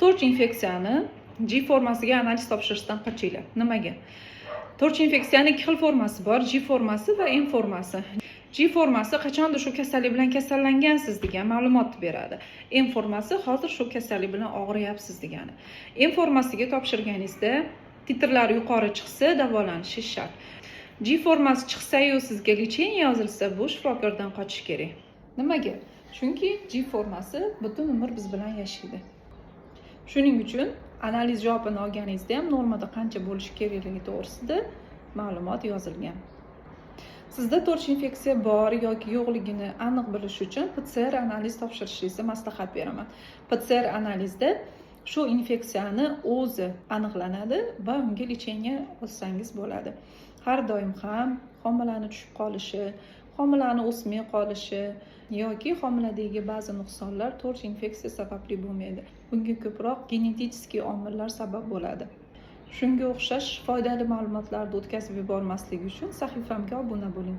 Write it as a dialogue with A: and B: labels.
A: To'rt infeksiyani G formasiga analiz topshirishdan qochinglar. Nimaga? To'rt infeksiyaning ikki xil formasi bor, G formasi va M formasi. G formasi qachondir shu kasallik bilan kasallangansiz degan ma'lumotni beradi. M formasi hozir shu kasallik bilan og'riyapsiz degani. M formasiga topshirganingizda titrlar yuqori chiqsa davolanishi shart. G formasi chiqsa-yu sizga lecheniya yozilsa, bu shifokordan qochish kerak. Nimaga? Chunki G formasi butun umr biz bilan yashaydi. Shuning uchun analiz javobini olganingizda ham normada qancha bo'lishi kerakligi to'g'risida ma'lumot yozilgan. Sizda to'rt infeksiya bor yoki yo'qligini aniq bilish uchun PCR analiz topshirishingizni maslahat beraman. PCR analizda shu infeksiyani o'zi aniqlanadi va unga lecheniya olsangiz bo'ladi. Har doim ham homilani tushib qolishi, homilani o'smay qolishi yoki homiladagi ba'zi nuqsonlar to'rt infeksiya sababli bo'lmaydi. Bunga ko'proq genetik omillar sabab bo'ladi. Shunga o'xshash foydali ma'lumotlarni o'tkazib yubormaslik uchun sahifamga obuna bo'ling.